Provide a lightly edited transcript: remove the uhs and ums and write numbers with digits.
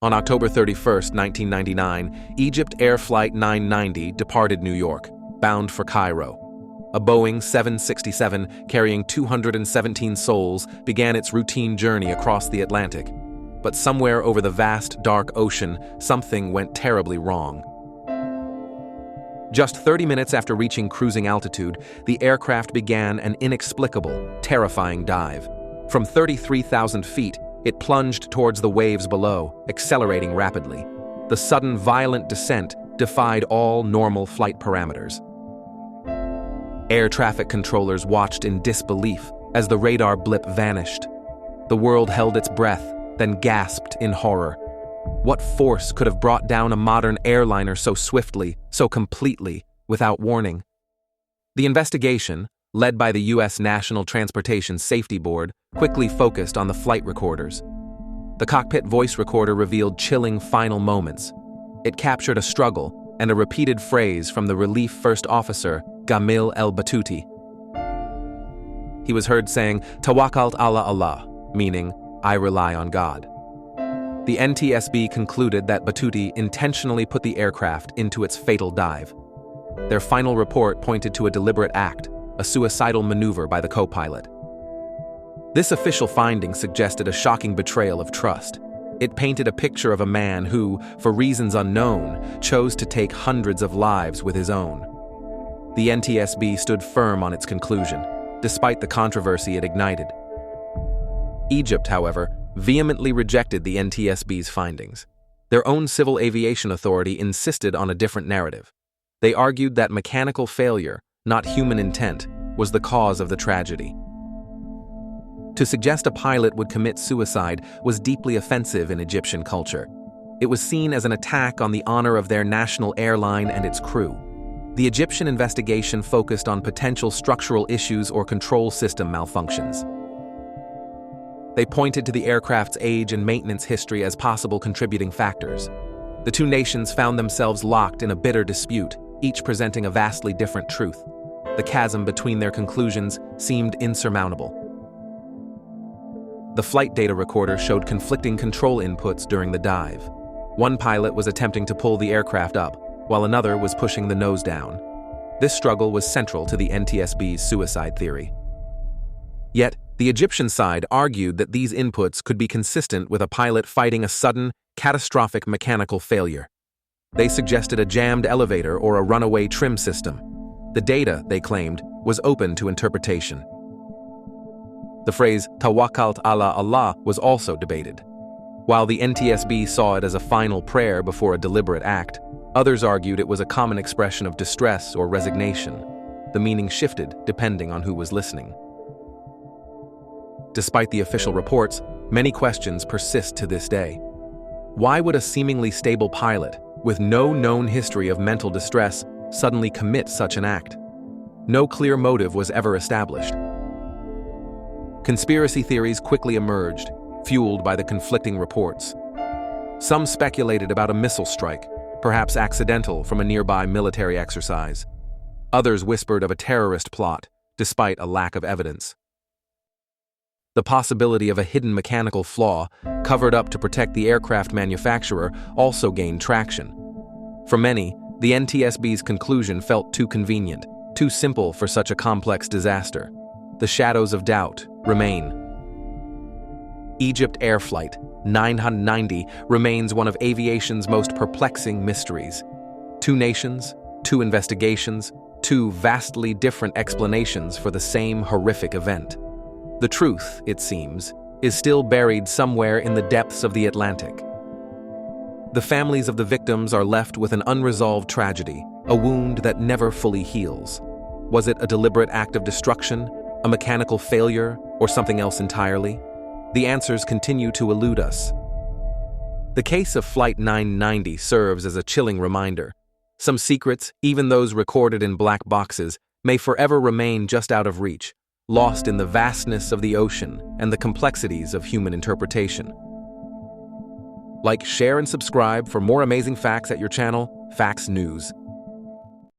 On October 31, 1999, Egypt Air Flight 990 departed New York, bound for Cairo. A Boeing 767 carrying 217 souls began its routine journey across the Atlantic. But somewhere over the vast, dark ocean, something went terribly wrong. Just 30 minutes after reaching cruising altitude, the aircraft began an inexplicable, terrifying dive. From 33,000 feet, it plunged towards the waves below, accelerating rapidly. The sudden, violent descent defied all normal flight parameters. Air traffic controllers watched in disbelief as the radar blip vanished. The world held its breath, then gasped in horror. What force could have brought down a modern airliner so swiftly, so completely, without warning? The investigation, led by the U.S. National Transportation Safety Board, quickly focused on the flight recorders. The cockpit voice recorder revealed chilling final moments. It captured a struggle and a repeated phrase from the relief first officer, Gamil El-Batouti. He was heard saying, "Tawakkalt ala Allah," meaning, "I rely on God." The NTSB concluded that Batouti intentionally put the aircraft into its fatal dive. Their final report pointed to a deliberate act, a suicidal maneuver by the co-pilot. This official finding suggested a shocking betrayal of trust. It painted a picture of a man who, for reasons unknown, chose to take hundreds of lives with his own. The NTSB stood firm on its conclusion, despite the controversy it ignited. Egypt, however, vehemently rejected the NTSB's findings. Their own civil aviation authority insisted on a different narrative. They argued that mechanical failure, not human intent, was the cause of the tragedy. To suggest a pilot would commit suicide was deeply offensive in Egyptian culture. It was seen as an attack on the honor of their national airline and its crew. The Egyptian investigation focused on potential structural issues or control system malfunctions. They pointed to the aircraft's age and maintenance history as possible contributing factors. The two nations found themselves locked in a bitter dispute, each presenting a vastly different truth. The chasm between their conclusions seemed insurmountable. The flight data recorder showed conflicting control inputs during the dive. One pilot was attempting to pull the aircraft up, while another was pushing the nose down. This struggle was central to the NTSB's suicide theory. Yet, the Egyptian side argued that these inputs could be consistent with a pilot fighting a sudden, catastrophic mechanical failure. They suggested a jammed elevator or a runaway trim system. The data, they claimed, was open to interpretation. The phrase "Tawakkalt ala Allah" was also debated. While the NTSB saw it as a final prayer before a deliberate act, others argued it was a common expression of distress or resignation. The meaning shifted depending on who was listening. Despite the official reports, many questions persist to this day. Why would a seemingly stable pilot, with no known history of mental distress, suddenly commit such an act? No clear motive was ever established. Conspiracy theories quickly emerged, fueled by the conflicting reports. Some speculated about a missile strike, perhaps accidental from a nearby military exercise. Others whispered of a terrorist plot, despite a lack of evidence. The possibility of a hidden mechanical flaw, covered up to protect the aircraft manufacturer, also gained traction. For many, the NTSB's conclusion felt too convenient, too simple for such a complex disaster. The shadows of doubt remain. Egypt Air Flight 990 remains one of aviation's most perplexing mysteries. Two nations, two investigations, two vastly different explanations for the same horrific event. The truth, it seems, is still buried somewhere in the depths of the Atlantic. The families of the victims are left with an unresolved tragedy, a wound that never fully heals. Was it a deliberate act of destruction, a mechanical failure, or something else entirely? The answers continue to elude us. The case of Flight 990 serves as a chilling reminder. Some secrets, even those recorded in black boxes, may forever remain just out of reach, lost in the vastness of the ocean and the complexities of human interpretation. Like, share, and subscribe for more amazing facts at your channel, Facts News.